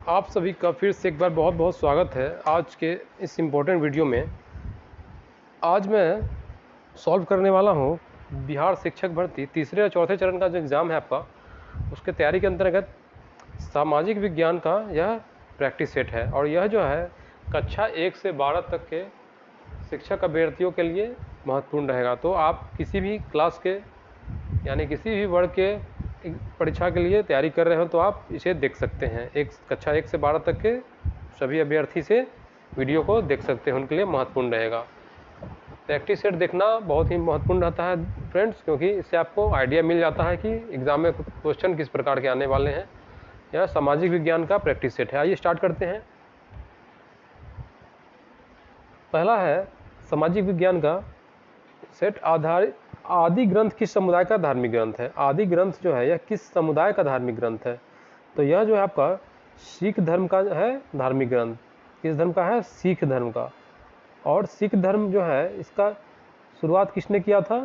आप सभी का फिर से एक बार बहुत बहुत स्वागत है आज के इस इम्पोर्टेंट वीडियो में। आज मैं सॉल्व करने वाला हूँ बिहार शिक्षक भर्ती तीसरे और चौथे चरण का जो एग्ज़ाम है आपका, उसके तैयारी के अंतर्गत सामाजिक विज्ञान का यह प्रैक्टिस सेट है। और यह जो है कक्षा 1 से 12 तक के शिक्षक अभ्यर्थियों के लिए महत्वपूर्ण रहेगा। तो आप किसी भी क्लास के यानी किसी भी वर्ग के परीक्षा के लिए तैयारी कर रहे हो तो आप इसे देख सकते हैं। एक कक्षा 1 से 12 तक के सभी अभ्यर्थी से वीडियो को देख सकते हैं, उनके लिए महत्वपूर्ण रहेगा। प्रैक्टिस सेट देखना बहुत ही महत्वपूर्ण रहता है फ्रेंड्स, क्योंकि इससे आपको आइडिया मिल जाता है कि एग्ज़ाम में क्वेश्चन किस प्रकार के आने वाले हैं। यह सामाजिक विज्ञान का प्रैक्टिस सेट है। आइए स्टार्ट करते हैं। पहला है सामाजिक विज्ञान का सेट आधारित आदि ग्रंथ किस समुदाय का धार्मिक ग्रंथ है। आदि ग्रंथ जो है यह किस समुदाय का धार्मिक ग्रंथ है। तो यह जो है आपका सिख धर्म का है धार्मिक ग्रंथ। किस धर्म का है? सिख धर्म का। और सिख धर्म जो है इसका शुरुआत किसने किया था?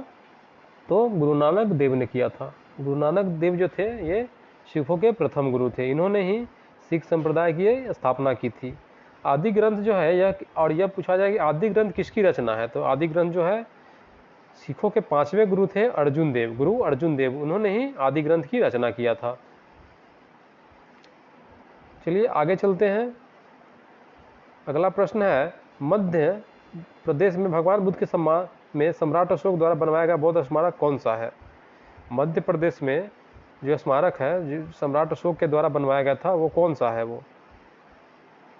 तो गुरु नानक देव ने किया था। गुरु नानक देव जो थे ये सिखों के प्रथम गुरु थे। इन्होंने ही सिख संप्रदाय की स्थापना की थी। आदि ग्रंथ जो है यह, और यह पूछा जाए कि आदि ग्रंथ किसकी रचना है, तो आदि ग्रंथ जो है सिखों के 5वें गुरु थे अर्जुन देव, गुरु अर्जुन देव। उन्होंने ही आदि ग्रंथ की रचना किया था। चलिए आगे चलते हैं। अगला प्रश्न है मध्य प्रदेश में भगवान बुद्ध के सम्मान में सम्राट अशोक द्वारा बनवाया गया बौद्ध स्मारक कौन सा है। मध्य प्रदेश में जो स्मारक है जो सम्राट अशोक के द्वारा बनवाया गया था वो कौन सा है? वो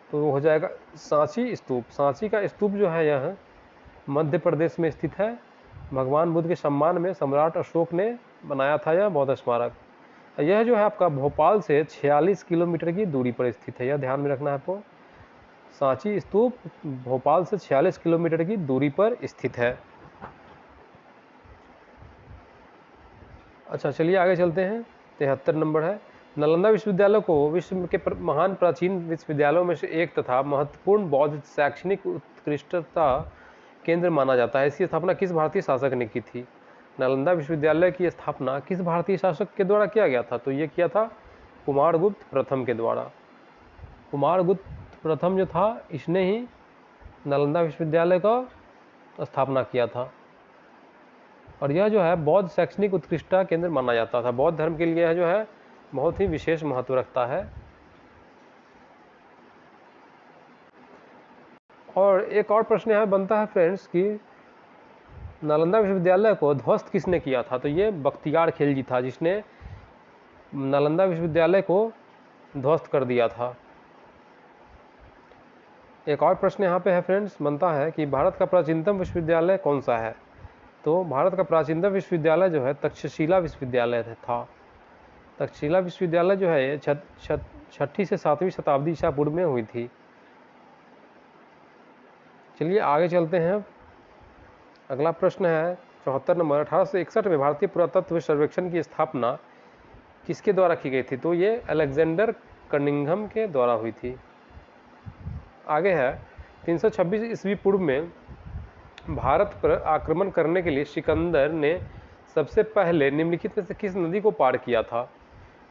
तो हो जाएगा सांची स्तूप। सांची का स्तूप जो है यह मध्य प्रदेश में स्थित है। भगवान बुद्ध के सम्मान में सम्राट अशोक ने बनाया था यह बौद्ध स्मारक। यह जो है आपका भोपाल से 46 किलोमीटर की दूरी पर स्थित है। यह ध्यान में रखना है आपको। सांची स्तूप भोपाल से 46 किलोमीटर की दूरी पर स्थित है। अच्छा चलिए आगे चलते हैं। 73 नंबर है नालंदा विश्वविद्यालय को विश्व के महान प्राचीन विश्वविद्यालयों में से एक तथा महत्वपूर्ण बौद्ध शैक्षणिक उत्कृष्टता केंद्र माना जाता है। इसकी स्थापना किस भारतीय शासक ने की थी? नालंदा विश्वविद्यालय की स्थापना किस भारतीय शासक के द्वारा किया गया था? तो ये किया था कुमारगुप्त प्रथम के द्वारा। कुमारगुप्त प्रथम जो था इसने ही नालंदा विश्वविद्यालय का स्थापना किया था। और यह जो है बौद्ध शैक्षणिक उत्कृष्टता केंद्र माना जाता था। बौद्ध धर्म के लिए यह जो है बहुत ही विशेष महत्व रखता है। और एक और प्रश्न यहाँ बनता है फ्रेंड्स कि नालंदा विश्वविद्यालय को ध्वस्त किसने किया था? तो ये बख्तियार खिलजी था जिसने नालंदा विश्वविद्यालय को ध्वस्त कर दिया था। एक और प्रश्न यहाँ पे है फ्रेंड्स बनता है कि भारत का प्राचीनतम विश्वविद्यालय कौन सा है? तो भारत का प्राचीनतम विश्वविद्यालय जो है तक्षशिला विश्वविद्यालय था। तक्षशिला विश्वविद्यालय जो है ये 6ठी से 7वीं शताब्दी ईसा पूर्व में हुई थी। चलिए आगे चलते हैं। अगला प्रश्न है 74 नंबर 1861 में भारतीय पुरातत्व सर्वेक्षण की स्थापना किसके द्वारा की गई थी? तो ये अलेक्जेंडर कनिंघम के द्वारा हुई थी। आगे है 326 ईस्वी पूर्व में भारत पर आक्रमण करने के लिए सिकंदर ने सबसे पहले निम्नलिखित में से किस नदी को पार किया था?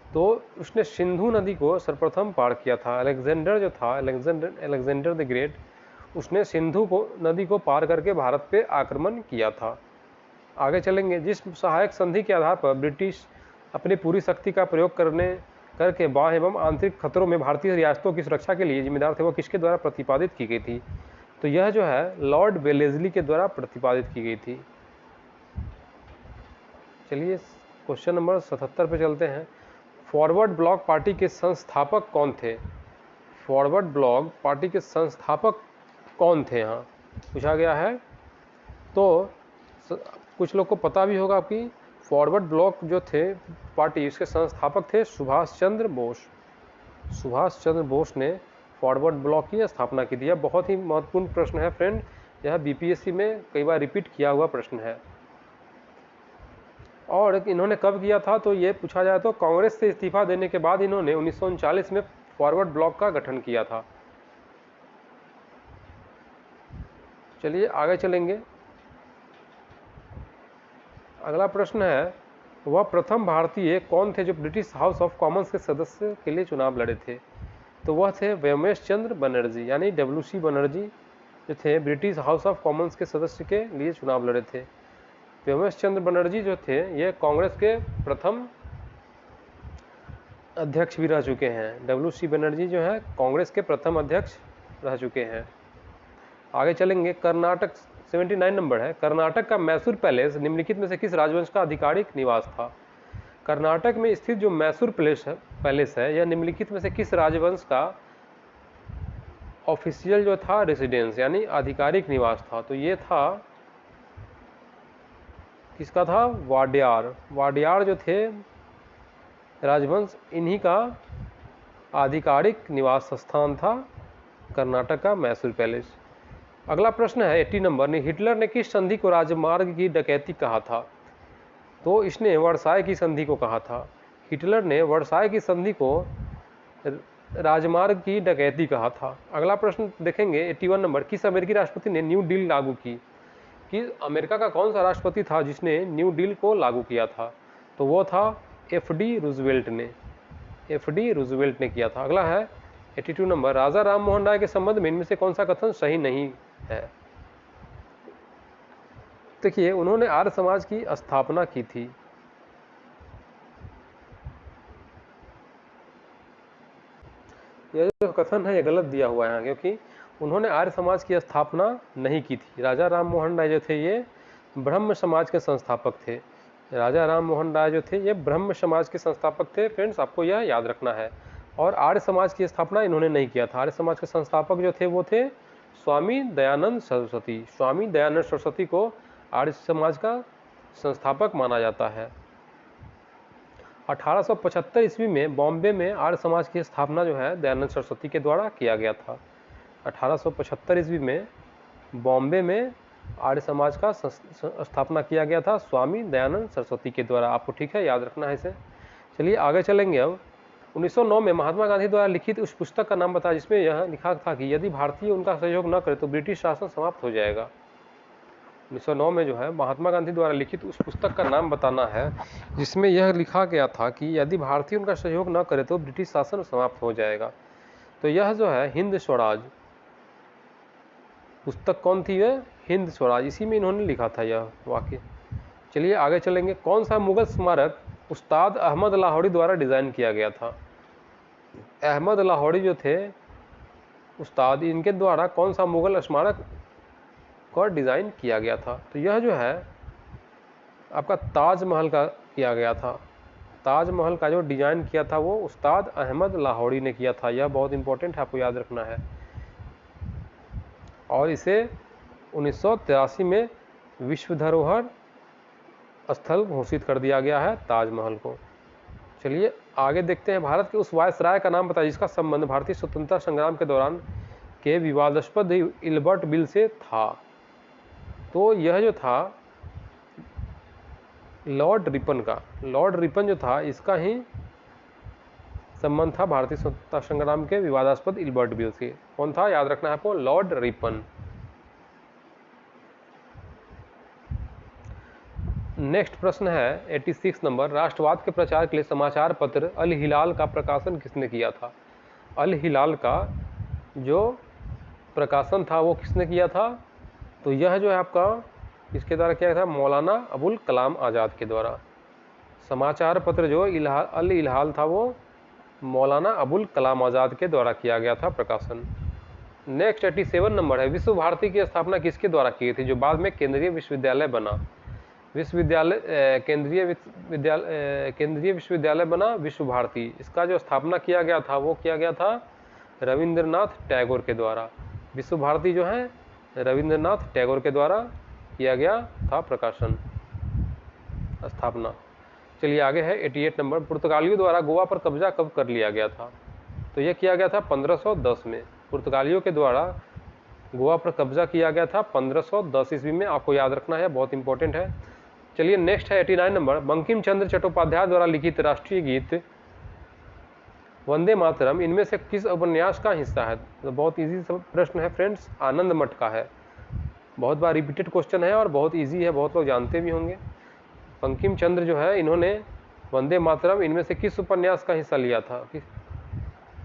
तो उसने सिंधु नदी को सर्वप्रथम पार किया था। अलेक्जेंडर जो था अलेक्जेंडर द ग्रेट, उसने सिंधु को नदी को पार करके भारत पे आक्रमण किया था। आगे चलेंगे। जिस सहायक संधि के आधार पर ब्रिटिश अपनी पूरी शक्ति का प्रयोग करके बाह्य एवं आंतरिक खतरों में भारतीय रियासतों की सुरक्षा के लिए जिम्मेदार थे वो किसके द्वारा प्रतिपादित की गई थी? तो यह जो है लॉर्ड वेलेस्ली के द्वारा प्रतिपादित की गई थी। चलिए क्वेश्चन नंबर 77 पे चलते हैं। फॉरवर्ड ब्लॉक पार्टी के संस्थापक कौन थे? फॉरवर्ड ब्लॉक पार्टी के संस्थापक कौन थे यहाँ पूछा गया है। तो कुछ लोग को पता भी होगा कि फॉरवर्ड ब्लॉक जो थे पार्टी इसके संस्थापक थे सुभाष चंद्र बोस। सुभाष चंद्र बोस ने फॉरवर्ड ब्लॉक की स्थापना की थी। यह बहुत ही महत्वपूर्ण प्रश्न है फ्रेंड। यह बीपीएससी में कई बार रिपीट किया हुआ प्रश्न है। और इन्होंने कब किया था? तो ये पूछा जाए तो कांग्रेस से इस्तीफा देने के बाद इन्होंने 1939 में फॉरवर्ड ब्लॉक का गठन किया था। चलिए आगे चलेंगे। अगला प्रश्न है वह प्रथम भारतीय कौन थे जो ब्रिटिश हाउस ऑफ कॉमन्स के सदस्य के लिए चुनाव लड़े थे? तो वह थे व्योमेश चंद्र बनर्जी, यानी WC बनर्जी जो थे ब्रिटिश हाउस ऑफ कॉमन्स के सदस्य के लिए चुनाव लड़े थे। व्योमेश चंद्र बनर्जी जो थे ये कांग्रेस के प्रथम अध्यक्ष भी रह चुके हैं। WC बनर्जी जो है कांग्रेस के प्रथम अध्यक्ष रह चुके हैं। आगे चलेंगे, कर्नाटक 79 नंबर है। कर्नाटक का मैसूर पैलेस निम्नलिखित में से किस राजवंश का आधिकारिक निवास था? कर्नाटक में स्थित जो मैसूर पैलेस है यह निम्नलिखित में से किस राजवंश का ऑफिशियल जो था रेसिडेंस यानी आधिकारिक निवास था? तो ये था, किसका था? वाडियार। वाडियार जो थे राजवंश, इन्हीं का आधिकारिक निवास स्थान था कर्नाटक का मैसूर पैलेस। अगला प्रश्न है 80 नंबर, हिटलर ने किस संधि को राजमार्ग की डकैती कहा था? तो इसने वर्साय की संधि को कहा था। हिटलर ने वर्साय की संधि को राजमार्ग की डकैती कहा था। अगला प्रश्न देखेंगे 81 नंबर, किस अमेरिकी राष्ट्रपति ने न्यू डील लागू की? कि अमेरिका का कौन सा राष्ट्रपति था जिसने न्यू डील को लागू किया था? तो वो था FD रूजवेल्ट ने। FD रूजवेल्ट ने किया था। अगला है 82 नंबर, राजा राम मोहन राय के संबंध में इनमें से कौन सा कथन सही नहीं है? देखिए, उन्होंने आर्य समाज की स्थापना की थी। यह जो कथन है ये गलत दिया हुआ है, क्योंकि उन्होंने आर्य समाज की स्थापना नहीं की थी। राजा राम मोहन राय जो थे ये ब्रह्म समाज के संस्थापक थे। राजा राम मोहन राय जो थे ये ब्रह्म समाज के संस्थापक थे। फ्रेंड्स, आपको यह याद रखना है। और आर्य समाज की स्थापना इन्होंने नहीं किया था। आर्य समाज के संस्थापक जो थे वो थे स्वामी दयानंद सरस्वती। स्वामी दयानंद सरस्वती को आर्य समाज का संस्थापक माना जाता है। 1875 ईस्वी में बॉम्बे में आर्य समाज की स्थापना जो है दयानंद सरस्वती के द्वारा किया गया था। 1875 ईस्वी में बॉम्बे में आर्य समाज का स्थापना किया गया था स्वामी दयानंद सरस्वती के द्वारा। आपको ठीक है, याद रखना है इसे। चलिए आगे चलेंगे। अब 1909 में महात्मा गांधी द्वारा लिखित उस पुस्तक का नाम बताया जिसमें यह लिखा था कि यदि भारतीय उनका सहयोग न करे तो ब्रिटिश शासन समाप्त हो जाएगा। 1909 में जो है महात्मा गांधी द्वारा लिखित उस पुस्तक का नाम बताना है जिसमें यह लिखा गया था कि यदि भारतीय उनका सहयोग न करे तो ब्रिटिश शासन समाप्त हो जाएगा। तो यह जो है हिंद स्वराज पुस्तक कौन थी? वह हिंद स्वराज, इसी में इन्होंने लिखा था यह वाक्य। चलिए आगे चलेंगे। कौन सा मुगल स्मारक उस्ताद अहमद लाहौरी द्वारा डिज़ाइन किया गया था? अहमद लाहौरी जो थे उस्ताद, इनके द्वारा कौन सा मुगल स्मारक का डिज़ाइन किया गया था? तो यह जो है आपका ताजमहल का किया गया था। ताजमहल का जो डिज़ाइन किया था वो उस्ताद अहमद लाहौरी ने किया था। यह बहुत इंपॉर्टेंट है, आपको याद रखना है। और इसे 1983 में विश्व धरोहर स्थल घोषित कर दिया गया है ताजमहल को। चलिए आगे देखते हैं। भारत के उस वायसराय का नाम बताइए जिसका संबंध भारतीय स्वतंत्रता संग्राम के दौरान के विवादास्पद इल्बर्ट बिल से था। तो यह जो था लॉर्ड रिपन का, लॉर्ड रिपन जो था इसका ही संबंध था भारतीय स्वतंत्रता संग्राम के विवादास्पद इल्बर्ट बिल से। कौन था? याद रखना है आपको, लॉर्ड रिपन। नेक्स्ट प्रश्न है 86 नंबर, राष्ट्रवाद के प्रचार के लिए समाचार पत्र अल हिलाल का प्रकाशन किसने किया था? अल हिलाल का जो प्रकाशन था वो किसने किया था? तो यह जो है आपका इसके द्वारा किया था मौलाना अबुल कलाम आज़ाद के द्वारा। समाचार पत्र जो अल हिलाल था वो मौलाना अबुल कलाम आज़ाद के द्वारा किया गया था प्रकाशन। नेक्स्ट 87 नंबर है, विश्व भारती की स्थापना किसके द्वारा की थी जो बाद में केंद्रीय विश्वविद्यालय बना? केंद्रीय विश्वविद्यालय बना विश्व भारती। इसका जो स्थापना किया गया था वो किया गया था रविंद्रनाथ टैगोर के द्वारा। विश्व भारती जो है रविंद्रनाथ टैगोर के द्वारा किया गया था प्रकाशन स्थापना। चलिए आगे है 88 नंबर, पुर्तगालियों द्वारा गोवा पर कब्जा कब कर लिया गया था? तो यह किया गया था 1510 में। पुर्तगालियों के द्वारा गोवा पर कब्जा किया गया था 1510 ईस्वी में। आपको याद रखना है, बहुत इंपॉर्टेंट है। चलिए नेक्स्ट है 89 नंबर, बंकिम चंद्र चट्टोपाध्याय द्वारा लिखित राष्ट्रीय गीत वंदे मातरम इनमें से किस उपन्यास का हिस्सा है? तो बहुत इजी प्रश्न है फ्रेंड्स, आनंद मठ का है। बहुत बार रिपीटेड क्वेश्चन है और बहुत इजी है, बहुत लोग जानते भी होंगे। बंकिम चंद्र जो है इन्होंने वंदे मातरम इनमें से किस उपन्यास का हिस्सा लिया था?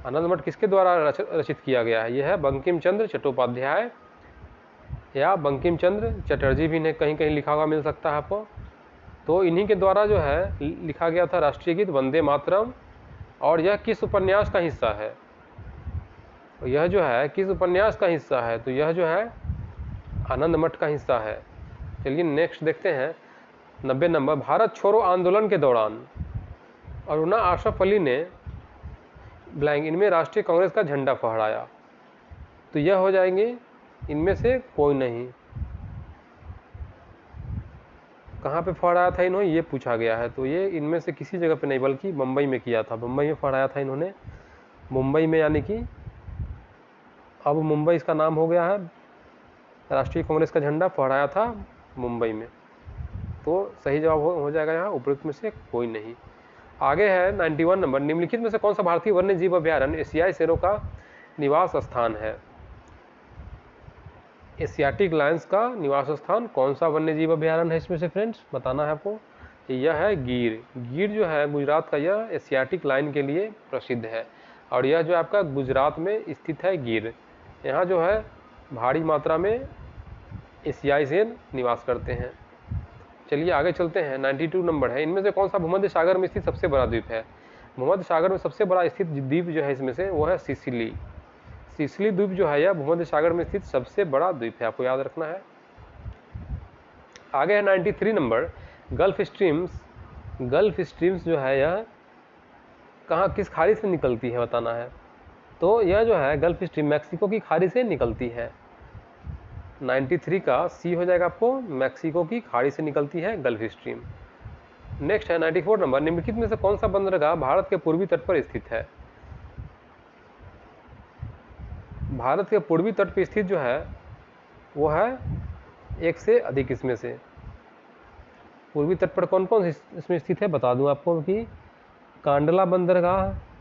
आनंद मठ किसके द्वारा रचित किया गया है? यह है बंकिम चंद्र चट्टोपाध्याय या बंकिम चंद्र चटर्जी भी ने कहीं कहीं लिखा हुआ मिल सकता है आपको। तो इन्हीं के द्वारा जो है लिखा गया था राष्ट्रीय गीत वंदे मातरम। और यह किस उपन्यास का हिस्सा है? यह जो है किस उपन्यास का हिस्सा है? तो यह जो है आनंद मठ का हिस्सा है। चलिए नेक्स्ट देखते हैं 90 नंबर। भारत छोड़ो आंदोलन के दौरान अरुणा अशरफ अली ने ब्लैंक इनमें राष्ट्रीय कांग्रेस का झंडा फहराया। तो यह हो जाएंगे इनमें से कोई नहीं। कहाँ पे फहराया था इन्होंने, ये पूछा गया है। तो ये इनमें से किसी जगह पे नहीं बल्कि मुंबई में किया था। मुंबई में फहराया था इन्होंने, मुंबई में, यानी कि अब मुंबई इसका नाम हो गया है। राष्ट्रीय कांग्रेस का झंडा फहराया था मुंबई में। तो सही जवाब हो जाएगा यहाँ उपरोक्त में से कोई नहीं। आगे है 91 नंबर। निम्नलिखित में से कौन सा भारतीय वन्य जीव अभ्यारण्य एशियाई शेरों का निवास स्थान है? एशियाटिक लायंस का निवास स्थान कौन सा वन्य जीव अभ्यारण्य है इसमें से फ्रेंड्स, बताना है आपको। यह है गिर। गिर जो है गुजरात का, यह एशियाटिक लायन के लिए प्रसिद्ध है। और यह जो आपका गुजरात में स्थित है गिर। यहाँ जो है भारी मात्रा में एशियाई शेर निवास करते हैं। चलिए आगे चलते हैं। 92 नंबर है। इनमें से कौन सा भूमध्य सागर में स्थित सबसे बड़ा द्वीप है? भूमध्य सागर में सबसे बड़ा स्थित द्वीप जो है इसमें से वो है सिसिली। सिसिली द्वीप जो है यह भूमध्य सागर में स्थित सबसे बड़ा द्वीप है, आपको याद रखना है। आगे है 93 number. Gulf streams. Gulf streams जो है यह कहाँ किस खाड़ी से निकलती है बताना है। तो यह जो है गल्फ स्ट्रीम मैक्सिको की खाड़ी से निकलती है। 93 का सी हो जाएगा आपको, मैक्सिको की खाड़ी से निकलती है गल्फ स्ट्रीम। नेक्स्ट है 94 नंबर। निम्नलिखित में से कौन सा बंदरगाह भारत के पूर्वी तट पर स्थित है? भारत के पूर्वी तट पर स्थित जो है वो है एक से अधिक। इसमें से पूर्वी तट पर कौन कौन इसमें स्थित है बता दूं आपको कि कांडला बंदरगाह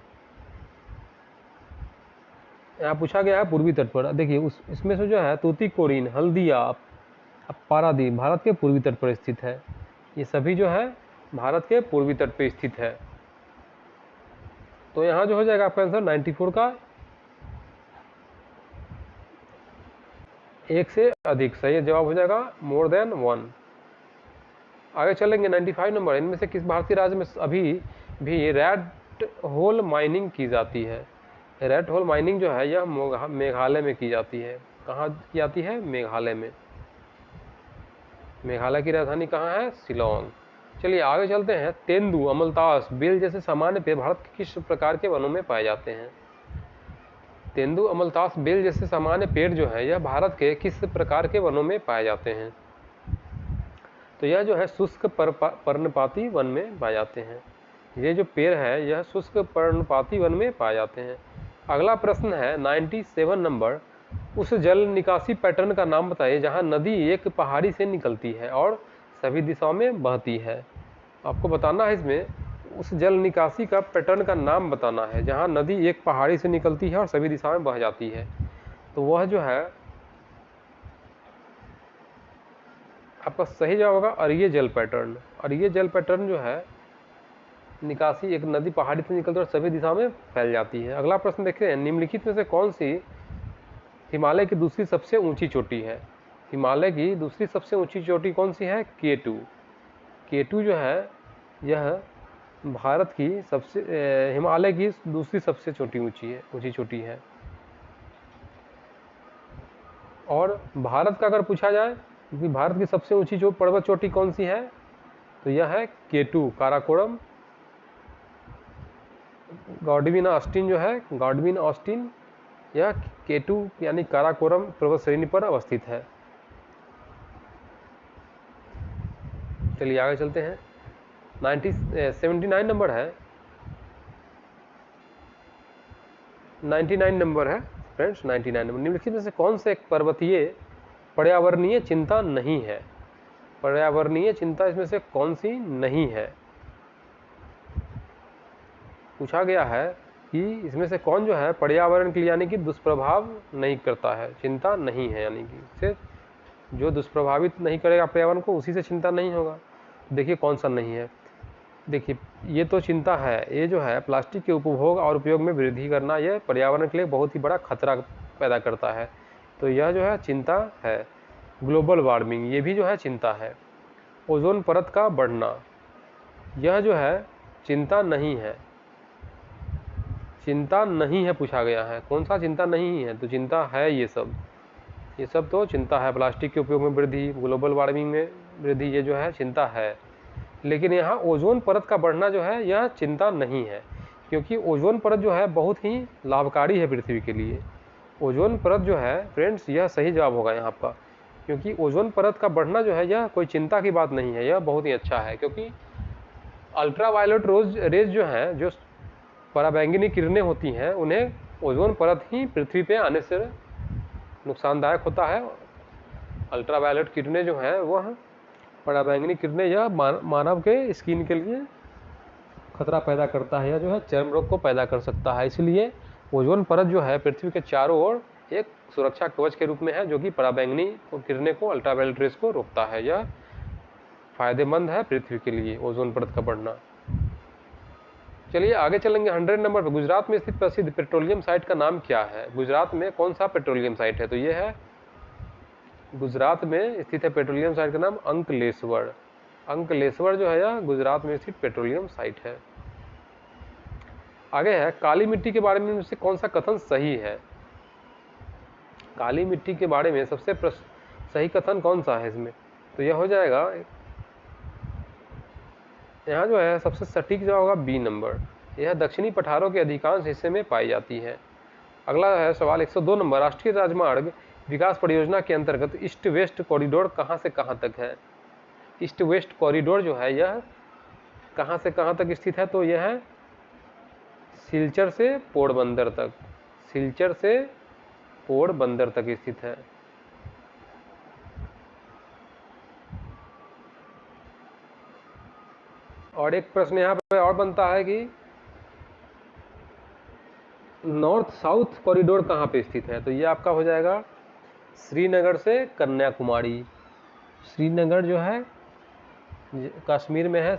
यहाँ पूछा गया है पूर्वी तट पर। देखिए इसमें से जो है तूतीकोरिन, हल्दिया, पारादीप भारत के पूर्वी तट पर स्थित है। ये सभी जो है भारत के पूर्वी तट पर स्थित है। तो यहाँ जो हो जाएगा आपका आंसर 94 का एक से अधिक, सही जवाब हो जाएगा मोर देन 1। आगे चलेंगे 95 नंबर। इनमें से किस भारतीय राज्य में अभी भी रेड होल माइनिंग की जाती है? रेड होल माइनिंग जो है यह मेघालय में की जाती है। कहाँ की जाती है? मेघालय में। मेघालय की राजधानी कहाँ है? शिलोंग। चलिए आगे चलते हैं। तेंदू, अमलतास, बेल जैसे सामान्य पेड़ भारत के किस प्रकार के वनों में पाए जाते हैं? तेंदू, अमलतास, बेल जैसे सामान्य पेड़ जो है यह भारत के किस प्रकार के वनों में पाए जाते हैं? तो यह जो है शुष्क पर्णपाती वन में पाए जाते हैं। ये जो पेड़ है यह शुष्क पर्णपाती वन में पाए जाते हैं। अगला प्रश्न है 97 नंबर। उस जल निकासी पैटर्न का नाम बताइए जहां नदी एक पहाड़ी से निकलती है और सभी दिशाओं में बहती है। आपको बताना है इसमें उस जल निकासी का पैटर्न का नाम बताना है जहां नदी एक पहाड़ी से निकलती है और सभी दिशाओं में बह जाती है। तो वह जो है आपका सही जवाब होगा अरीय जल पैटर्न। अरीय जल पैटर्न जो है निकासी एक नदी पहाड़ी से निकलती है और सभी दिशाओं में फैल जाती है। अगला प्रश्न देखते हैं। निम्नलिखित में से कौन सी हिमालय की दूसरी सबसे ऊंची चोटी है? हिमालय की दूसरी सबसे ऊंची चोटी कौन सी है? K2। K2 जो है यह भारत की सबसे हिमालय की दूसरी सबसे ऊंची चोटी है। और भारत का अगर पूछा जाए कि भारत की सबसे ऊंची पर्वत चोटी कौन सी है तो यह है K2 काराकोरम। गॉडविन ऑस्टिन जो है, गॉडविन ऑस्टिन, यह K2 यानी काराकोरम पर्वत श्रेणी पर अवस्थित है। चलिए आगे चलते हैं। 79 नंबर है। 99 नंबर है फ्रेंड्स, 99 नंबर। निम्नलिखित में से कौन से एक पर्वतीय पर्यावरणीय चिंता नहीं है? पर्यावरणीय चिंता इसमें से कौन सी नहीं है? पूछा गया है कि इसमें से कौन जो है पर्यावरण के लिए यानी कि दुष्प्रभाव नहीं करता है, चिंता नहीं है, यानी कि इससे जो दुष्प्रभावित नहीं करेगा पर्यावरण को उसी से चिंता नहीं होगा। देखिए कौन सा नहीं है। देखिए ये तो चिंता है, ये जो है प्लास्टिक के उपभोग और उपयोग में वृद्धि करना, यह पर्यावरण के लिए बहुत ही बड़ा खतरा पैदा करता है। तो यह जो है चिंता है। ग्लोबल वार्मिंग, ये भी जो है चिंता है। ओजोन परत का बढ़ना, यह जो है चिंता नहीं है। चिंता नहीं है पूछा गया है, कौन सा चिंता नहीं है, तो चिंता है ये सब तो चिंता है। प्लास्टिक के उपयोग में वृद्धि, ग्लोबल वार्मिंग में वृद्धि, ये जो है चिंता है। लेकिन यहाँ ओजोन परत का बढ़ना जो है यह चिंता नहीं है, क्योंकि ओजोन परत जो है बहुत ही लाभकारी है पृथ्वी के लिए। ओजोन परत जो है फ्रेंड्स, यह सही जवाब होगा यहाँ आपका, क्योंकि ओजोन परत का बढ़ना जो है यह कोई चिंता की बात नहीं है, यह बहुत ही अच्छा है। क्योंकि अल्ट्रावायलेट रेज जो हैं, जो पराबैंगनी किरणें होती हैं, उन्हें ओजोन परत ही पृथ्वी पे आने से नुकसानदायक होता है। अल्ट्रावायलेट किरणें जो हैं वह पराबैंगनी किरणें, यह मानव के स्किन के लिए खतरा पैदा करता है, या जो है चर्म रोग को पैदा कर सकता है। इसलिए ओजोन परत जो है पृथ्वी के चारों ओर एक सुरक्षा कवच के रूप में है, जो कि पराबैंगनी किरणें को, अल्ट्रावायलेट रेज को रोकता है। यह फायदेमंद है पृथ्वी के लिए ओजोन परत का बढ़ना। चलिए आगे चलेंगे 100 नंबर पर। गुजरात में स्थित प्रसिद्ध पेट्रोलियम साइट का नाम क्या है? गुजरात में कौन सा पेट्रोलियम साइट है? तो ये है, गुजरात में स्थित है पेट्रोलियम साइट का नाम अंकलेश्वर। अंकलेश्वर जो है यह गुजरात में स्थित पेट्रोलियम साइट है। आगे है, काली मिट्टी के बारे में से कौन सा कथन सही है? काली मिट्टी के बारे में सबसे सही कथन कौन सा है इसमें? तो यह हो जाएगा, यहाँ जो है सबसे सटीक जवाब होगा बी नंबर। यह दक्षिणी पठारों के अधिकांश हिस्से में पाई जाती है। अगला है सवाल 102 नंबर, राष्ट्रीय राजमार्ग विकास परियोजना के अंतर्गत ईस्ट वेस्ट कॉरिडोर कहाँ से कहाँ तक है? ईस्ट वेस्ट कॉरिडोर जो है यह कहाँ से कहाँ तक स्थित है? तो यह है सिलचर से पोरबंदर तक। सिलचर से पोरबंदर तक स्थित है। और एक प्रश्न यहाँ पे और बनता है कि नॉर्थ साउथ कॉरिडोर कहाँ पे स्थित है? तो ये आपका हो जाएगा श्रीनगर से कन्याकुमारी। श्रीनगर जो है कश्मीर में है।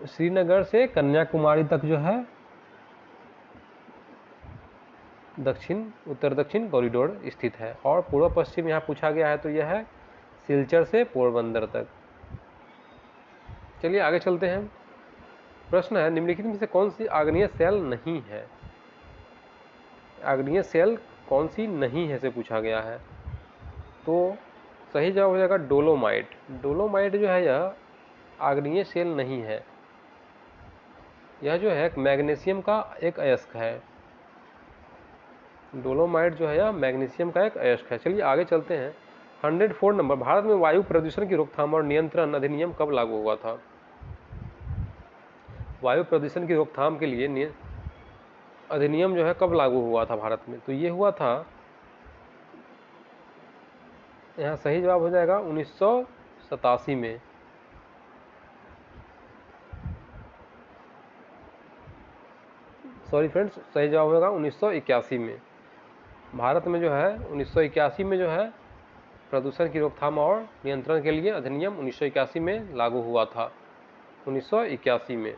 श्रीनगर से कन्याकुमारी तक जो है दक्षिण उत्तर दक्षिण कॉरिडोर स्थित है। और पूर्व पश्चिम यहाँ पूछा गया है, तो यह है सिलचर से पोरबंदर तक। चलिए आगे चलते हैं। प्रश्न है, निम्नलिखित में से कौन सी आग्नेय सेल नहीं है? आग्नेय सेल कौन सी नहीं है से पूछा गया है। तो सही जवाब हो जाएगा डोलोमाइट। डोलोमाइट जो है यह आग्नेय सेल नहीं है। यह जो है मैग्नीशियम का एक अयस्क है। डोलोमाइट जो है यह मैग्नीशियम का एक अयस्क है। चलिए आगे चलते हैं। 104 नंबर, भारत में वायु प्रदूषण की रोकथाम और नियंत्रण अधिनियम कब लागू हुआ था? वायु प्रदूषण की रोकथाम के लिए अधिनियम जो है कब लागू हुआ था भारत में? तो ये हुआ था, यहाँ सही जवाब हो जाएगा 1987 में। सॉरी फ्रेंड्स, सही जवाब होगा 1981 में। भारत में जो है 1981 में जो है प्रदूषण की रोकथाम और नियंत्रण के लिए अधिनियम 1981 में लागू हुआ था। 1981 में।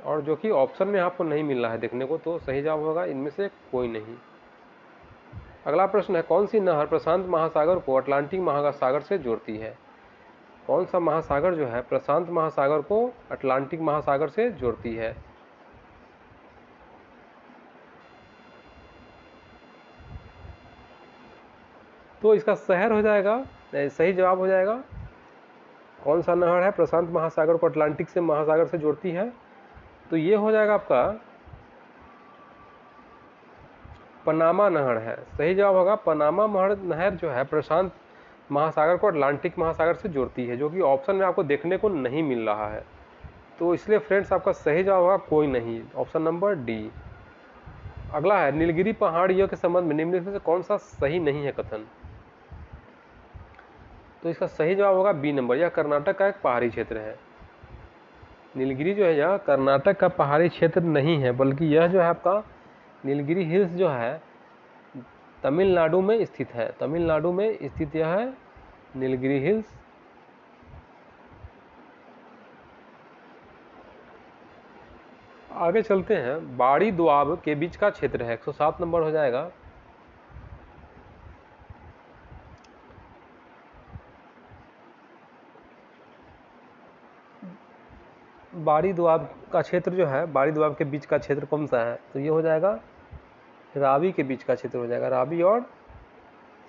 और जो कि ऑप्शन में आपको नहीं मिल रहा है देखने को, तो सही जवाब होगा इनमें से कोई नहीं। अगला प्रश्न है, कौन सी नहर प्रशांत महासागर को अटलांटिक महासागर से जोड़ती है? कौन सा महासागर जो है प्रशांत महासागर को अटलांटिक महासागर से जोड़ती है? तो इसका शहर हो जाएगा, सही जवाब हो जाएगा, कौन सा नहर है प्रशांत महासागर को अटलांटिक से महासागर से जोड़ती है? तो ये हो जाएगा आपका पनामा नहर है। सही जवाब होगा पनामा नहर जो है प्रशांत महासागर को अटलांटिक महासागर से जोड़ती है, जो कि ऑप्शन में आपको देखने को नहीं मिल रहा है। तो इसलिए फ्रेंड्स आपका सही जवाब होगा कोई नहीं, ऑप्शन नंबर डी। अगला है, नीलगिरी पहाड़ियों के संबंध में निम्नलिखित में से कौन सा सही नहीं है कथन? तो इसका सही जवाब होगा बी नंबर, यह कर्नाटक का एक पहाड़ी क्षेत्र है। नीलगिरी जो है यह कर्नाटक का पहाड़ी क्षेत्र नहीं है, बल्कि यह जो है आपका नीलगिरी हिल्स जो है तमिलनाडु में स्थित है। तमिलनाडु में स्थित यह है नीलगिरी हिल्स। आगे चलते हैं, बाड़ी दोआब के बीच का क्षेत्र है, 107 नंबर हो जाएगा। बाड़ी दोआब का क्षेत्र जो है, बाड़ी दोआब के बीच का क्षेत्र कौन सा है, तो ये हो जाएगा रावी के बीच का क्षेत्र हो जाएगा, रावी। और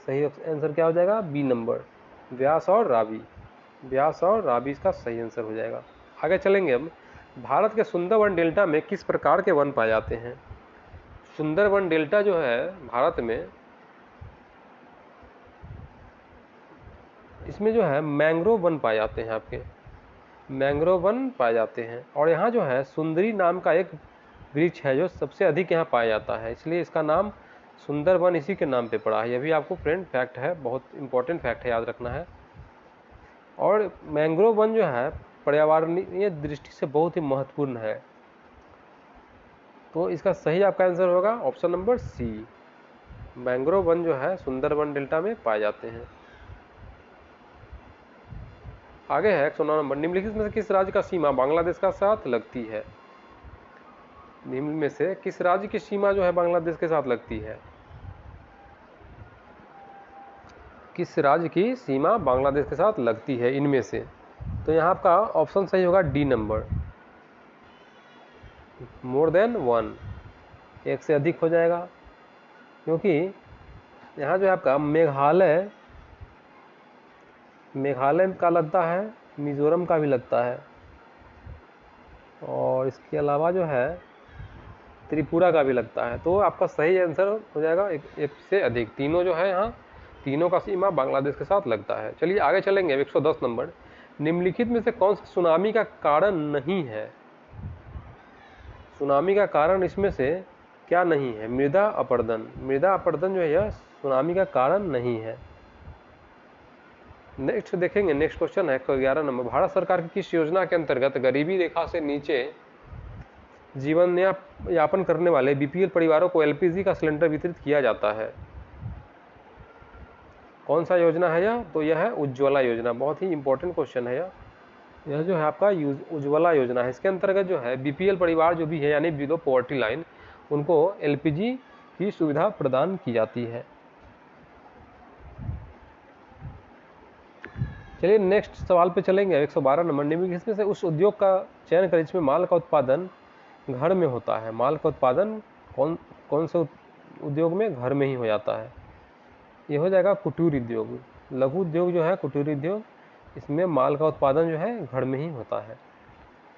सही आंसर क्या हो जाएगा, बी नंबर, व्यास और रावी। व्यास और रावी इसका सही आंसर हो जाएगा। आगे चलेंगे हम, भारत के सुंदरवन डेल्टा में किस प्रकार के वन पाए जाते हैं। सुंदरवन डेल्टा जो है भारत में, इसमें जो है मैंग्रोव वन पाए जाते हैं, आपके मैंग्रोव वन पाए जाते हैं। और यहाँ जो है सुंदरी नाम का एक वृक्ष है जो सबसे अधिक यहाँ पाया जाता है, इसलिए इसका नाम सुंदरवन इसी के नाम पे पड़ा है। यह भी आपको फ्रेंड फैक्ट है, बहुत इंपॉर्टेंट फैक्ट है, याद रखना है। और मैंग्रोव वन जो है पर्यावरणीय दृष्टि से बहुत ही महत्वपूर्ण है, तो इसका सही आपका आंसर होगा ऑप्शन नंबर सी। मैंग्रोव वन जो है सुंदरवन डेल्टा में पाए जाते हैं। आगे है 109 नंबर, निम्नलिखित में से किस राज्य का सीमा बांग्लादेश का साथ लगती है। निम्न में से किस राज्य की सीमा जो है बांग्लादेश के साथ लगती है, किस राज्य की सीमा बांग्लादेश के साथ लगती है इनमें से, तो यहाँ आपका ऑप्शन सही होगा D number, more than one, एक से अधिक हो जाएगा। क्योंकि यहाँ जो है आपका मेघालय का लगता है, मिजोरम का भी लगता है, और इसके अलावा जो है त्रिपुरा का भी लगता है, तो आपका सही आंसर हो जाएगा एक से अधिक। तीनों जो है यहाँ, तीनों का सीमा बांग्लादेश के साथ लगता है। चलिए आगे चलेंगे, 110 नंबर, निम्नलिखित में से कौन सा सुनामी का कारण नहीं है। सुनामी का कारण इसमें से क्या नहीं है, मृदा अपरदन। मृदा अपरदन जो है यह सुनामी का कारण नहीं है। नेक्स्ट देखेंगे, नेक्स्ट क्वेश्चन है 111 नंबर, भारत सरकार की किस योजना के अंतर्गत गरीबी रेखा से नीचे जीवन यापन करने वाले बीपीएल परिवारों को एलपीजी का सिलेंडर वितरित किया जाता है। कौन सा योजना है यह, तो यह है उज्ज्वला योजना। बहुत ही इंपॉर्टेंट क्वेश्चन है यह जो है आपका उज्ज्वला योजना है। इसके अंतर्गत जो है बीपीएल परिवार जो भी है, यानी बिलो पॉवर्टी लाइन, उनको एलपीजी की सुविधा प्रदान की जाती है। चलिए नेक्स्ट सवाल पे चलेंगे, 112 नंबर, निम्नलिखित में से उस उद्योग का चयन करें जिसमें माल का उत्पादन घर में होता है। माल का उत्पादन कौन से उद्योग में घर में ही हो जाता है, ये हो जाएगा कुटीर उद्योग। लघु उद्योग जो है कुटीर उद्योग, इसमें माल का उत्पादन जो है घर में ही होता है।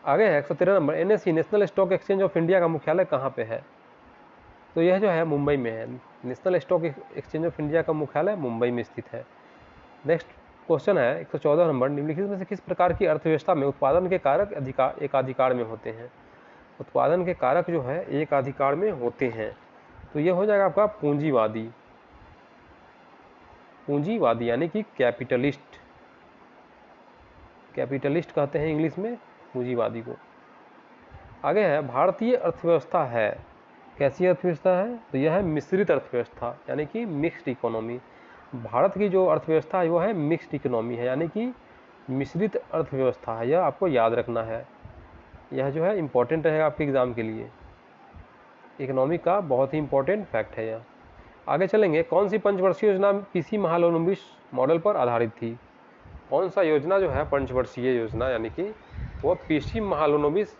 आगे है 113 number, NSE national stock exchange of India का मुख्यालय कहाँ पे है, तो यह जो है मुंबई में है। National stock exchange of India का मुख्यालय मुंबई में स्थित है। नेक्स्ट क्वेश्चन है 114 नंबर, निम्नलिखित में से किस प्रकार की अर्थव्यवस्था में उत्पादन के कारक एकाधिकार में होते हैं। उत्पादन के कारक जो है एक अधिकार में होते हैं, तो यह हो जाएगा आपका पूंजीवादी। पूंजीवादी यानी कि कैपिटलिस्ट, कैपिटलिस्ट कहते हैं इंग्लिश में पूंजीवादी को। आगे है भारतीय अर्थव्यवस्था है, कैसी अर्थव्यवस्था है, तो यह है मिश्रित अर्थव्यवस्था, यानी कि मिक्स्ड इकोनॉमी। भारत की जो अर्थव्यवस्था है वो है मिक्स्ड इकोनॉमी है, यानी कि मिश्रित अर्थव्यवस्था है। यह आपको याद रखना है, यह जो है इंपॉर्टेंट रहेगा आपके एग्जाम के लिए, इकोनॉमिक का बहुत ही इंपॉर्टेंट फैक्ट है यह। आगे चलेंगे, कौन सी पंचवर्षीय योजना पीसी महालनोबिस मॉडल पर आधारित थी। कौन सा योजना जो है पंचवर्षीय योजना, यानी कि वो पीसी महालनोबिस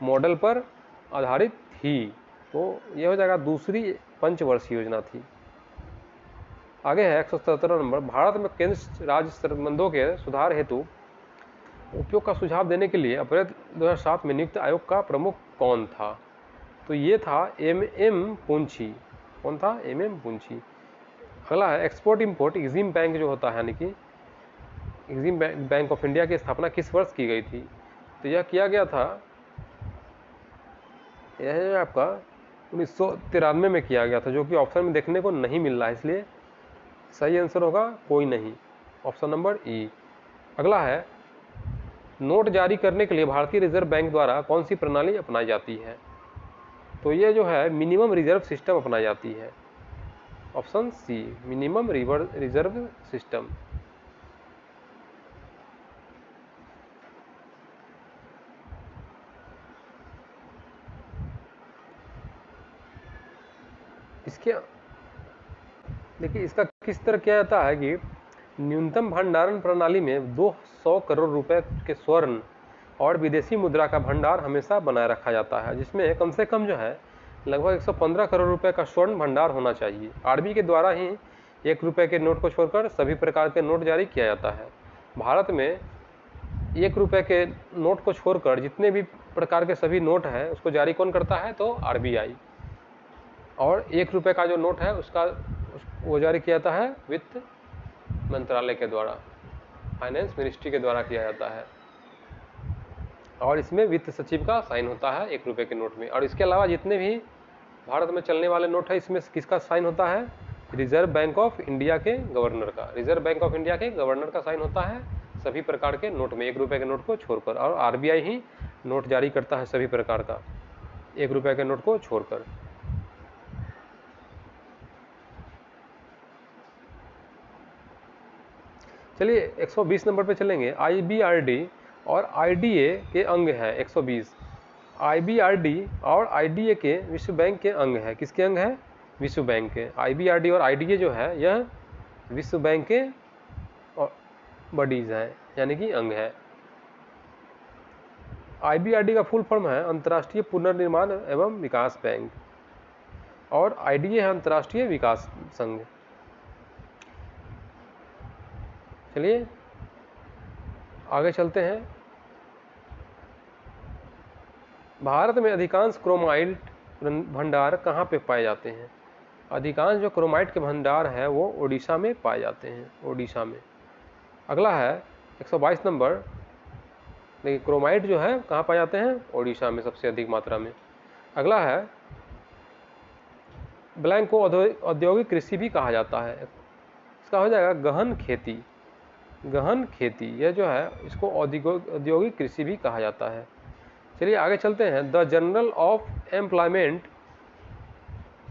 मॉडल पर आधारित थी, तो यह हो जाएगा दूसरी पंचवर्षीय योजना थी। आगे है 117 नंबर, भारत में केंद्र राज्य संबंधों के सुधार हेतु उपयोग का सुझाव देने के लिए अप्रैल 2007 में नियुक्त आयोग का प्रमुख कौन था, तो ये था MM पुंछी। कौन था, MM पुंछी। अगला है एक्सपोर्ट इंपोर्ट एग्जिम बैंक जो होता है, यानी कि एग्जिम बैंक ऑफ इंडिया की स्थापना किस वर्ष की गई थी, तो यह किया गया था, यह है आपका 1993 में किया गया था, जो कि ऑप्शन में देखने को नहीं मिल रहा है, इसलिए सही आंसर होगा कोई नहीं, ऑप्शन नंबर ई। अगला है नोट जारी करने के लिए भारतीय रिजर्व बैंक द्वारा कौन सी प्रणाली अपनाई जाती है, तो ये जो है मिनिमम रिजर्व सिस्टम अपनाई जाती है, option C minimum reserve system. इसके देखिए इसका किस तरह किया जाता है कि न्यूनतम भंडारण प्रणाली में 200 करोड़ रुपए के स्वर्ण और विदेशी मुद्रा का भंडार हमेशा बनाए रखा जाता है, जिसमें कम से कम जो है लगभग 115 करोड़ रुपए का स्वर्ण भंडार होना चाहिए। आरबीआई के द्वारा ही 1 रुपए के नोट को छोड़कर सभी प्रकार के नोट जारी किया जाता है। भारत में 1 रुपए के नोट को छोड़कर जितने भी प्रकार के सभी नोट हैं उसको जारी कौन करता है, तो आरबीआई। और 1 रुपए का जो नोट है उसका वो जारी किया जाता है वित्त मंत्रालय के द्वारा, फाइनेंस मिनिस्ट्री के द्वारा किया जाता है। और इसमें वित्त सचिव का साइन होता है 1 रुपए के नोट में। और इसके अलावा जितने भी भारत में चलने वाले नोट है इसमें किसका साइन होता है, रिजर्व बैंक ऑफ इंडिया के गवर्नर का। रिजर्व बैंक ऑफ इंडिया के गवर्नर का साइन होता है सभी प्रकार के नोट में 1 रुपए के नोट को छोड़कर। और आरबीआई ही नोट जारी करता है सभी प्रकार का 1 रुपए के नोट को छोड़कर। चलिए 120 नंबर पे चलेंगे। आईबीआरडी और आईडीए के अंग है 120। आईबीआरडी और आईडीए के विश्व बैंक के अंग है। किसके अंग है, विश्व बैंक के। आईबीआरडी और आईडीए जो है यह विश्व बैंक के बॉडीज हैं, यानी कि अंग है। आईबीआरडी का फुल फॉर्म है अंतर्राष्ट्रीय पुनर्निर्माण एवं विकास बैंक, और आईडीए है अंतर्राष्ट्रीय विकास संघ। चलिए आगे चलते हैं। भारत में अधिकांश क्रोमाइट भंडार कहाँ पे पाए जाते हैं? अधिकांश जो क्रोमाइट के भंडार है वो ओडिशा में पाए जाते हैं, ओडिशा में। अगला है 122 नंबर। देखिए क्रोमाइट जो है कहाँ पाए जाते हैं, ओडिशा में सबसे अधिक मात्रा में। अगला है ब्लैंक को औद्योगिक कृषि भी कहा जाता है। इसका हो जाएगा गहन खेती। गहन खेती यह जो है इसको औद्योगिक कृषि भी कहा जाता है। चलिए आगे चलते हैं। The journal of employment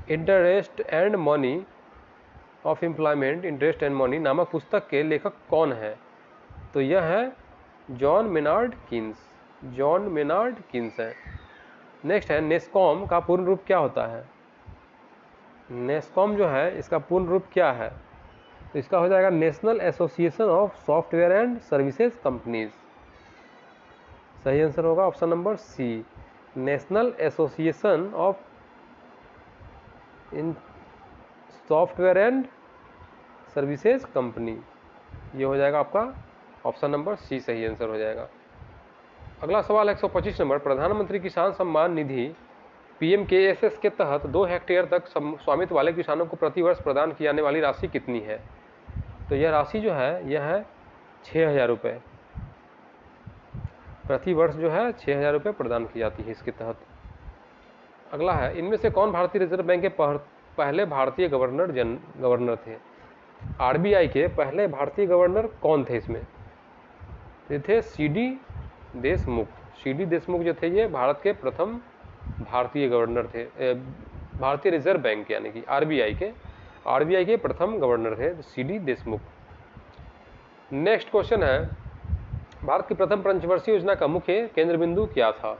interest and money of employment interest and money नामक पुस्तक के लेखक कौन है? तो यह है John Maynard Keynes. John Maynard Keynes है। नेक्स्ट है नेस्कॉम का पूर्ण रूप क्या होता है? नेस्कॉम जो है इसका पूर्ण रूप क्या है? तो इसका हो जाएगा national association of software and services companies. सही आंसर होगा option number C, national association of in software and services company. ये हो जाएगा आपका ऑप्शन नंबर सी, सही आंसर हो जाएगा। अगला सवाल 125 नंबर। प्रधानमंत्री किसान सम्मान निधि पीएमकेएसएस के तहत 2 हेक्टेयर तक स्वामित्व वाले किसानों को प्रतिवर्ष प्रदान की जाने वाली राशि कितनी है? तो यह राशि जो है यह है 6,000 रुपये। प्रति वर्ष जो है 6,000 रुपये प्रदान की जाती है इसके तहत। अगला है इनमें से कौन भारतीय रिजर्व बैंक के पहले भारतीय गवर्नर थे? आरबीआई के पहले भारतीय गवर्नर कौन थे इसमें? ये थे सीडी देशमुख। सीडी देशमुख जो थे ये भारत के प्रथम भारतीय गवर्नर थे, भारतीय रिजर्व बैंक के, यानी कि आरबीआई के प्रथम गवर्नर थे सीडी देशमुख। नेक्स्ट क्वेश्चन है भारत की प्रथम पंचवर्षीय योजना का मुख्य केंद्र बिंदु क्या था?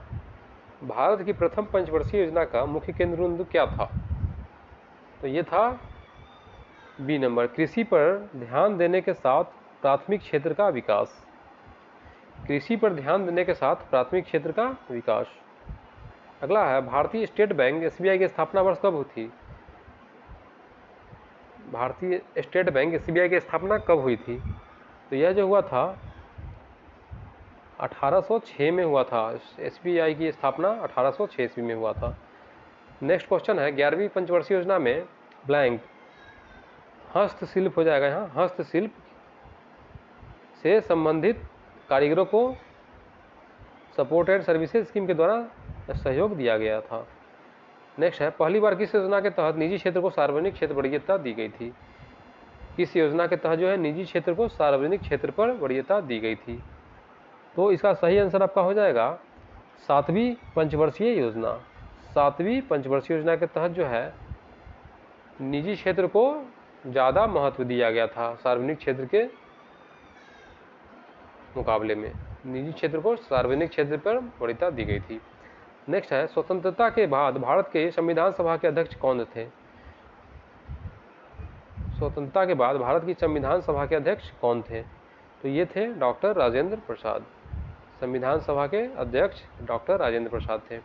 भारत की प्रथम पंचवर्षीय योजना का मुख्य केंद्र बिंदु क्या था? तो ये था बी नंबर, कृषि पर ध्यान देने के साथ प्राथमिक क्षेत्र का विकास। कृषि पर ध्यान देने के साथ प्राथमिक क्षेत्र का विकास। अगला है भारतीय स्टेट बैंक एसबीआई की स्थापना वर्ष कब हुई थी? भारतीय स्टेट बैंक एसबीआई की स्थापना कब हुई थी? तो यह जो हुआ था 1806 में हुआ था। एसबीआई की स्थापना 1806 ईस्वी में हुआ था। नेक्स्ट क्वेश्चन है 11वीं पंचवर्षीय योजना में ब्लैंक हस्तशिल्प हो जाएगा। यहाँ हस्तशिल्प से संबंधित कारीगरों को सपोर्ट एंड सर्विसेज स्कीम के द्वारा सहयोग दिया गया था। नेक्स्ट है पहली बार किस योजना के तहत निजी क्षेत्र को सार्वजनिक क्षेत्र वरीयता दी गई थी? किस योजना के तहत जो है निजी क्षेत्र को सार्वजनिक क्षेत्र पर वरीयता दी गई थी? तो इसका सही आंसर आपका हो जाएगा 7वीं पंचवर्षीय योजना। 7वीं पंचवर्षीय योजना के तहत जो है निजी क्षेत्र को ज़्यादा महत्व दिया गया था सार्वजनिक क्षेत्र के मुकाबले में। निजी क्षेत्र को सार्वजनिक क्षेत्र पर वरीयता दी गई थी। नेक्स्ट है स्वतंत्रता के बाद भारत के संविधान सभा के अध्यक्ष कौन थे? स्वतंत्रता के बाद भारत की संविधान सभा के अध्यक्ष कौन थे? तो ये थे डॉक्टर राजेंद्र प्रसाद। संविधान सभा के अध्यक्ष डॉक्टर राजेंद्र प्रसाद थे।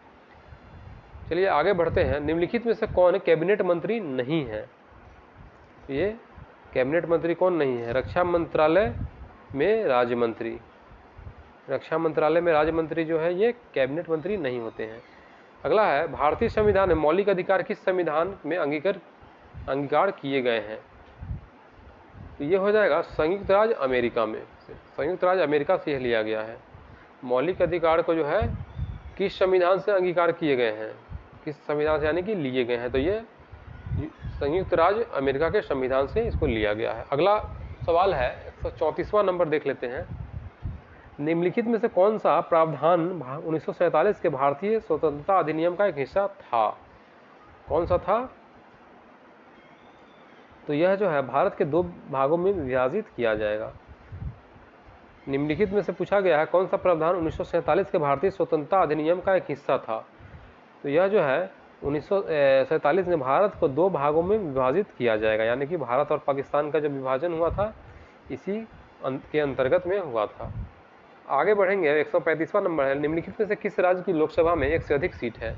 चलिए आगे बढ़ते हैं। निम्नलिखित में से कौन कैबिनेट मंत्री नहीं है? तो ये कैबिनेट मंत्री कौन नहीं है? रक्षा मंत्रालय में राज्य मंत्री। रक्षा मंत्रालय में राज्य मंत्री जो है ये कैबिनेट मंत्री नहीं होते हैं। अगला है, भारतीय संविधान में मौलिक अधिकार किस संविधान में अंगीकार किए गए हैं? तो ये हो जाएगा संयुक्त राज्य अमेरिका में। संयुक्त राज्य अमेरिका से यह लिया गया है। मौलिक अधिकार को जो है किस संविधान से अंगीकार किए गए हैं? किस संविधान से यानी कि लिए गए हैं? तो ये संयुक्त राज्य अमेरिका के संविधान से इसको लिया गया है। अगला सवाल है 134वां नंबर देख लेते हैं। निम्नलिखित में से कौन सा प्रावधान 1947 के भारतीय स्वतंत्रता अधिनियम का एक हिस्सा था? कौन सा था? तो यह जो है भारत के 2 भागों में विभाजित किया जाएगा। निम्नलिखित में से पूछा गया है कौन सा प्रावधान 1947 के भारतीय स्वतंत्रता अधिनियम का एक हिस्सा था? तो यह जो है 1947 में भारत को 2 भागों में विभाजित किया जाएगा, यानी कि भारत और पाकिस्तान का जो विभाजन हुआ था इसी के अंतर्गत में हुआ था। आगे बढ़ेंगे। 135वां नंबर है, निम्नलिखित में से किस राज्य की लोकसभा में 1 से अधिक सीट है?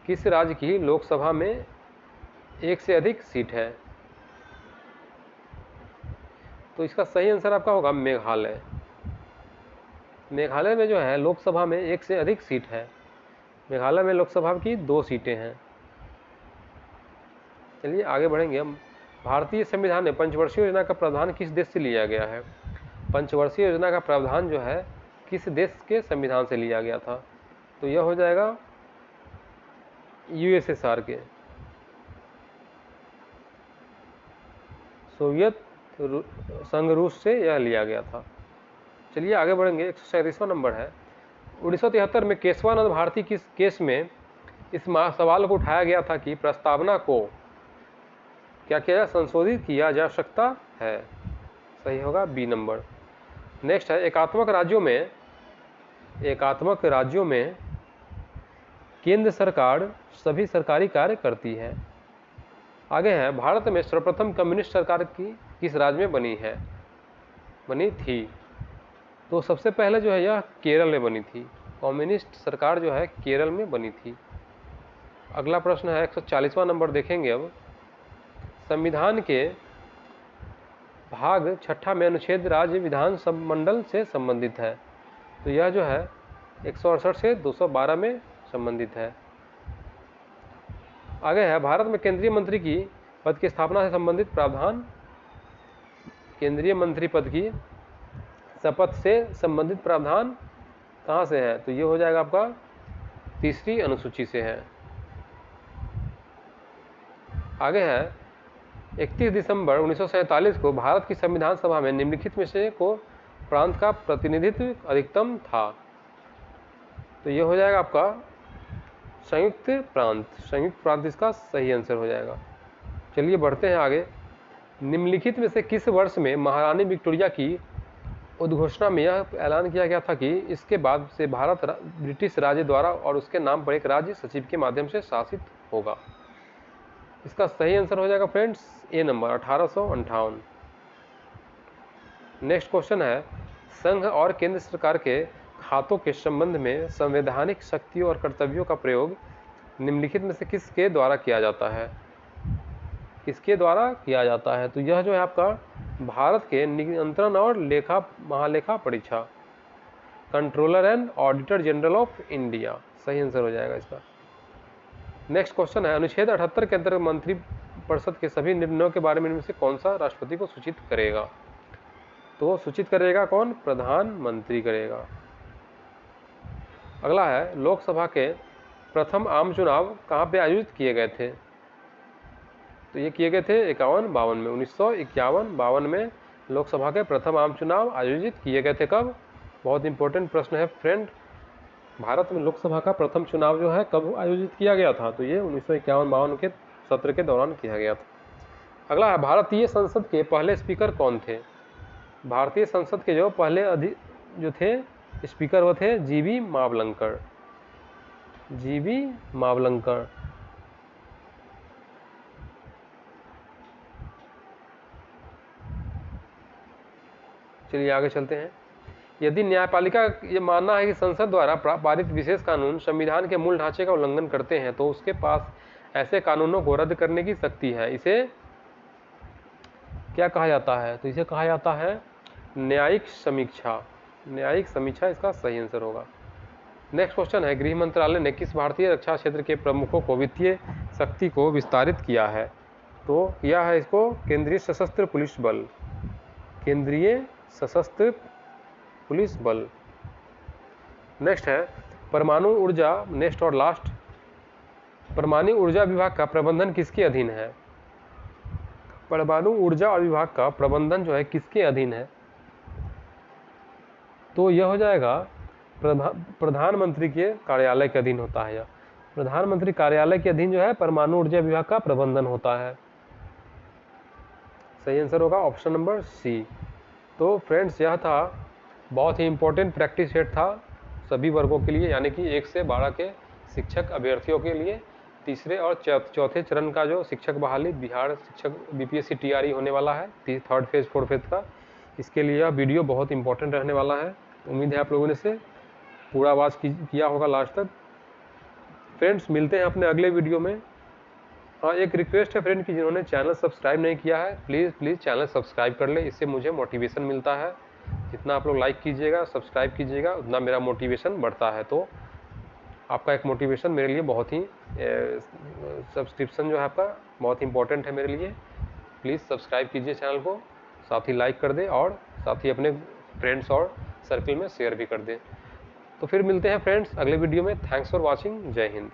किस राज्य की लोकसभा में 1 से अधिक सीट है? तो इसका सही आंसर आपका होगा मेघालय। मेघालय में जो है लोकसभा में 1 से अधिक सीट है। मेघालय में लोकसभा की 2 सीटें हैं। चलिए आगे बढ़ेंगे हम। भारतीय संविधान में पंचवर्षीय योजना का प्रावधान किस देश से लिया गया है? पंचवर्षीय योजना का प्रावधान जो है किस देश के संविधान से लिया गया था? तो यह हो जाएगा यूएसएसआर के, सोवियत संघ रूस से यह लिया गया था। चलिए आगे बढ़ेंगे। 137वां नंबर है, 1973 में केशवानंद भारती किस केस में इस सवाल को उठाया गया था कि प्रस्तावना को क्या किया संशोधित किया जा सकता है? सही होगा बी नंबर। नेक्स्ट है, एकात्मक राज्यों में केंद्र सरकार सभी सरकारी कार्य करती है। आगे है, भारत में सर्वप्रथम कम्युनिस्ट सरकार किस राज्य में बनी थी? तो सबसे पहले जो है यह केरल में बनी थी। कम्युनिस्ट सरकार जो है केरल में बनी थी। अगला प्रश्न है 140वां नंबर देखेंगे अब। संविधान के भाग 6 में अनुच्छेद राज्य विधान मंडल से संबंधित है। तो यह जो है 168 से 212 में संबंधित है। आगे है, भारत में केंद्रीय मंत्री की पद की स्थापना से संबंधित प्रावधान। केंद्रीय मंत्री पद की शपथ से संबंधित प्रावधान कहाँ से है? तो ये हो जाएगा आपका 3री अनुसूची से है। आगे है, 31 दिसंबर 1947 को भारत की संविधान सभा में निम्नलिखित में से को प्रांत का प्रतिनिधित्व अधिकतम था? तो ये हो जाएगा आपका संयुक्त प्रांत इसका सही आंसर हो जाएगा। चलिए बढ़ते हैं आगे। निम्नलिखित में से किस वर्ष में महारानी विक्टोरिया की उद्घोषणा में यह ऐलान किया गया था कि इसके बाद से भारत ब्रिटिश राज्य द्वारा और उसके नाम पर एक राज्य सचिव के माध्यम से शासित होगा? इसका सही आंसर हो जाएगा फ्रेंड्स ए नंबर 1858। नेक्स्ट क्वेश्चन है, संघ और केंद्र सरकार के खातों के संबंध में संवैधानिक शक्तियों और कर्तव्यों का प्रयोग निम्नलिखित में से किसके द्वारा किया जाता है? किसके द्वारा किया जाता है? तो यह जो है आपका भारत के नियंत्रण और महालेखा परीक्षा, controller and auditor general of India, सही आंसर हो जाएगा इसका। नेक्स्ट क्वेश्चन है, अनुच्छेद 78 के अंतर्गत मंत्रिपरिषद के सभी निर्णयों के बारे में इनमें से कौन सा राष्ट्रपति को सूचित करेगा? तो सूचित करेगा कौन? प्रधानमंत्री करेगा। अगला है, लोकसभा के प्रथम आम चुनाव कहाँ पे आयोजित किए गए थे? तो ये किए गए थे 51-52 में। 1951-52 में लोकसभा के प्रथम आम चुनाव आयोजित किए गए थे। कब? बहुत इंपॉर्टेंट प्रश्न है फ्रेंड। भारत में लोकसभा का प्रथम चुनाव जो है कब आयोजित किया गया था? तो ये 1951-52 के सत्र के दौरान किया गया था। अगला है, भारतीय संसद के पहले स्पीकर कौन थे? भारतीय संसद के जो पहले जो थे स्पीकर वो थे जीबी मावलंकर। चलिए आगे चलते हैं। यदि न्यायपालिका ये मानना है कि संसद द्वारा पारित विशेष कानून संविधान के मूल ढांचे का उल्लंघन करते हैं तो उसके पास ऐसे कानूनों को रद्द करने की शक्ति है। इसे क्या कहा जाता है? तो इसे कहा जाता है न्यायिक समीक्षा। न्यायिक समीक्षा इसका सही आंसर होगा। नेक्स्ट क्वेश्चन है, गृह मंत्रालय ने किस भारतीय रक्षा क्षेत्र के प्रमुखों को वित्तीय शक्ति को विस्तारित किया है? तो किया है इसको केंद्रीय सशस्त्र पुलिस बल। केंद्रीय सशस्त्र पुलिस बल। नेक्स्ट है परमाणु ऊर्जा, नेक्स्ट और लास्ट, परमाणु ऊर्जा विभाग का प्रबंधन किसके अधीन है? परमाणु ऊर्जा विभाग का प्रबंधन जो है किसके अधीन है? तो यह हो जाएगा प्रधानमंत्री के कार्यालय के अधीन होता है। यह प्रधानमंत्री कार्यालय के अधीन जो है परमाणु ऊर्जा विभाग का प्रबंधन होता है। सही आंसर होगा ऑप्शन नंबर सी। तो फ्रेंड्स यह था बहुत ही इंपॉर्टेंट प्रैक्टिस सेट था सभी वर्गों के लिए, यानी कि 1 से 12 के शिक्षक अभ्यर्थियों के लिए। तीसरे और चौथे चरण का जो शिक्षक बहाली बिहार शिक्षक बीपीएससी टीआरई होने वाला है, 3rd फेज 4th फेज का, इसके लिए यह वीडियो बहुत इंपॉर्टेंट रहने वाला है। उम्मीद है आप लोगों ने इसे पूरा आवाज़ किया होगा लास्ट तक। फ्रेंड्स मिलते हैं अपने अगले वीडियो में। हाँ, एक रिक्वेस्ट है फ्रेंड कि जिन्होंने चैनल सब्सक्राइब नहीं किया है प्लीज़ चैनल सब्सक्राइब कर ले, इससे मुझे मोटिवेशन मिलता है। जितना आप लोग लाइक कीजिएगा, सब्सक्राइब कीजिएगा, उतना मेरा मोटिवेशन बढ़ता है। तो आपका एक मोटिवेशन मेरे लिए बहुत ही, सब्सक्रिप्शन जो है आपका बहुत इंपॉर्टेंट है मेरे लिए। प्लीज़ सब्सक्राइब कीजिए चैनल को, साथ ही लाइक कर दें और साथ ही अपने फ्रेंड्स और सर्कल में शेयर भी कर दें। तो फिर मिलते हैं फ्रेंड्स अगले वीडियो में। Thanks for watching. जय हिंद।